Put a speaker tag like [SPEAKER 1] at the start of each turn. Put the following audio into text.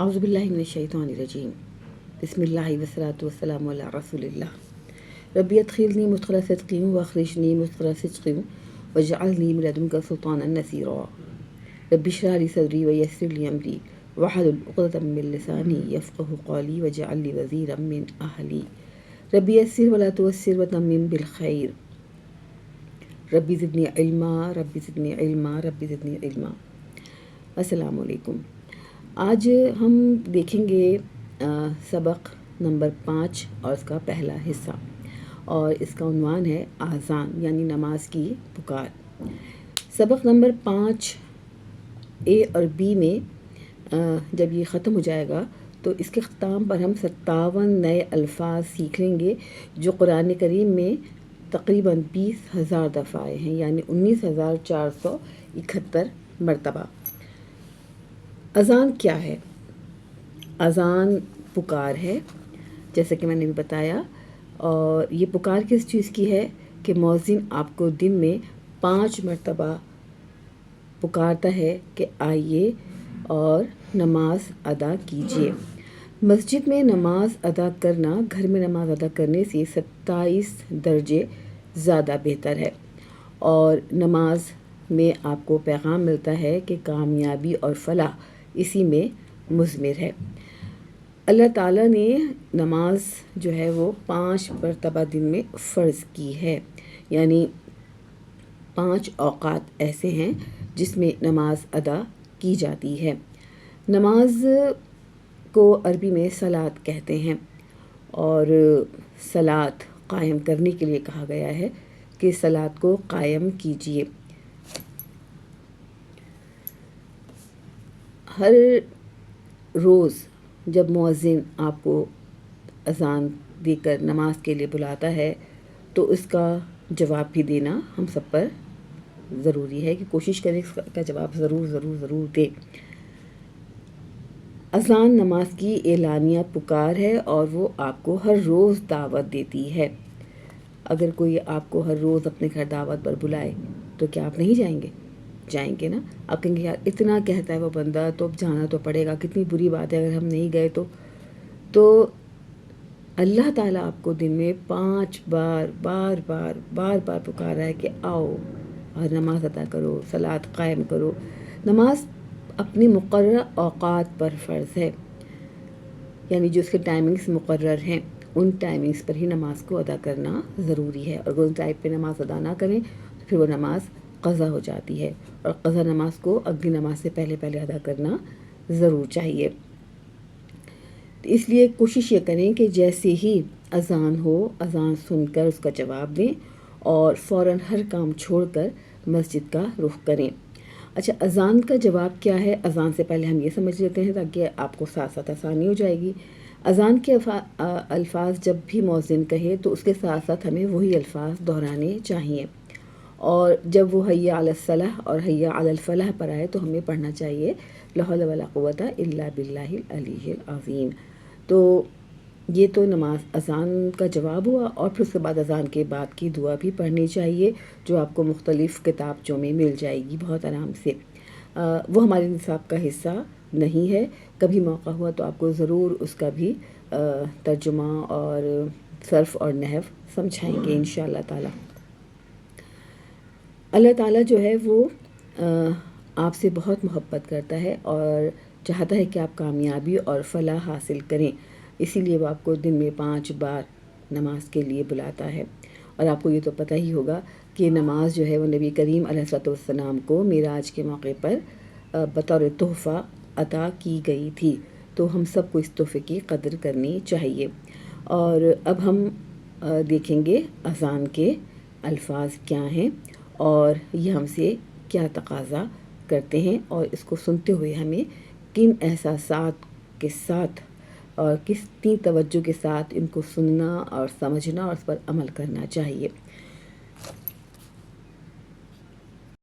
[SPEAKER 1] اعوذ باللہ من الشیطان الرجیم بسم اللہ والصلاۃ والسلام علی رسول اللہ ربی ادخلنی مدخل صدق واخرجنی مخرج صدق واجعلنی من لدنک سلطانا نصیرا ربی اشرح لی صدری ویسر لی امری واحلل عقدۃ من لسانی یفقهوا قولی واجعل لی وزیرا من اہلی ربی یسر ولا تعسر وتمم بالخیر ربی زدنی علما ربی زدنی علما ربی زدنی علما۔ السلام علیکم۔ آج ہم دیکھیں گے سبق نمبر 5 اور اس کا پہلا حصہ، اور اس کا عنوان ہے آذان یعنی نماز کی پکار۔ سبق نمبر 5 اے اور بی میں جب یہ ختم ہو جائے گا تو اس کے اختتام پر ہم 57 نئے الفاظ سیکھ لیں گے جو قرآن کریم میں تقریباً 20,000 دفعہ آئے ہیں، یعنی 19,471 مرتبہ۔ اذان کیا ہے؟ اذان پکار ہے، جیسے کہ میں نے بھی بتایا، اور یہ پکار کس چیز کی ہے کہ مؤذن آپ کو دن میں 5 مرتبہ پکارتا ہے کہ آئیے اور نماز ادا کیجیے۔ مسجد میں نماز ادا کرنا گھر میں نماز ادا کرنے سے 27 درجے زیادہ بہتر ہے، اور نماز میں آپ کو پیغام ملتا ہے کہ کامیابی اور فلاح اسی میں مضمر ہے۔ اللہ تعالیٰ نے نماز جو ہے وہ 5 مرتبہ دن میں فرض کی ہے، یعنی 5 اوقات ایسے ہیں جس میں نماز ادا کی جاتی ہے۔ نماز کو عربی میں صلاۃ کہتے ہیں، اور صلاۃ قائم کرنے کے لیے کہا گیا ہے کہ صلاۃ کو قائم کیجیے۔ ہر روز جب مؤذن آپ کو اذان دے کر نماز کے لیے بلاتا ہے تو اس کا جواب بھی دینا ہم سب پر ضروری ہے کہ کوشش کریں اس کا جواب ضرور دے۔ اذان نماز کی اعلانیہ پکار ہے، اور وہ آپ کو ہر روز دعوت دیتی ہے۔ اگر کوئی آپ کو ہر روز اپنے گھر دعوت پر بلائے تو کیا آپ نہیں جائیں گے؟ جائیں گے نا۔ آپ کہیں گے یار اتنا کہتا ہے وہ بندہ تو جانا تو پڑے گا، کتنی بری بات ہے اگر ہم نہیں گئے تو اللہ تعالیٰ آپ کو دن میں 5 بار پکار رہا ہے کہ آؤ اور نماز ادا کرو، صلاۃ قائم کرو۔ نماز اپنی مقررہ اوقات پر فرض ہے، یعنی جو اس کے ٹائمنگز مقرر ہیں ان ٹائمنگز پر ہی نماز کو ادا کرنا ضروری ہے، اور اگر ان ٹائم پہ نماز ادا نہ کریں تو پھر وہ نماز قضا ہو جاتی ہے، اور قضا نماز کو اگلی نماز سے پہلے ادا کرنا ضرور چاہیے۔ اس لیے کوشش یہ کریں کہ جیسے ہی اذان ہو، اذان سن کر اس کا جواب دیں اور فوراً ہر کام چھوڑ کر مسجد کا رخ کریں۔ اچھا، اذان کا جواب کیا ہے؟ اذان سے پہلے ہم یہ سمجھ لیتے ہیں تاکہ آپ کو ساتھ ساتھ آسانی ہو جائے گی۔ اذان کے الفاظ جب بھی مؤذن کہے تو اس کے ساتھ ساتھ ہمیں وہی الفاظ دہرانے چاہیے، اور جب وہ حی علی الصلاح اور حی علی الفلاح پر آئے تو ہمیں پڑھنا چاہیے لا حول ولا قوۃ الا باللہ العلی العظیم۔ تو یہ تو نماز اذان کا جواب ہوا، اور پھر اس کے بعد اذان کے بعد کی دعا بھی پڑھنی چاہیے جو آپ کو مختلف کتابچوں میں مل جائے گی بہت آرام سے۔ وہ ہمارے نصاب کا حصہ نہیں ہے، کبھی موقع ہوا تو آپ کو ضرور اس کا بھی ترجمہ اور صرف اور نحو سمجھائیں گے انشاءاللہ تعالی۔ اللہ تعالیٰ جو ہے وہ آپ سے بہت محبت کرتا ہے اور چاہتا ہے کہ آپ کامیابی اور فلاح حاصل کریں، اسی لیے وہ آپ کو دن میں 5 بار نماز کے لیے بلاتا ہے۔ اور آپ کو یہ تو پتہ ہی ہوگا کہ نماز جو ہے وہ نبی کریم علیہ السلام کو معراج کے موقع پر بطور تحفہ عطا کی گئی تھی، تو ہم سب کو اس تحفے کی قدر کرنی چاہیے۔ اور اب ہم دیکھیں گے اذان کے الفاظ کیا ہیں اور یہ ہم سے کیا تقاضا کرتے ہیں، اور اس کو سنتے ہوئے ہمیں کن احساسات کے ساتھ اور کتنی توجہ کے ساتھ ان کو سننا اور سمجھنا اور اس پر عمل کرنا چاہیے۔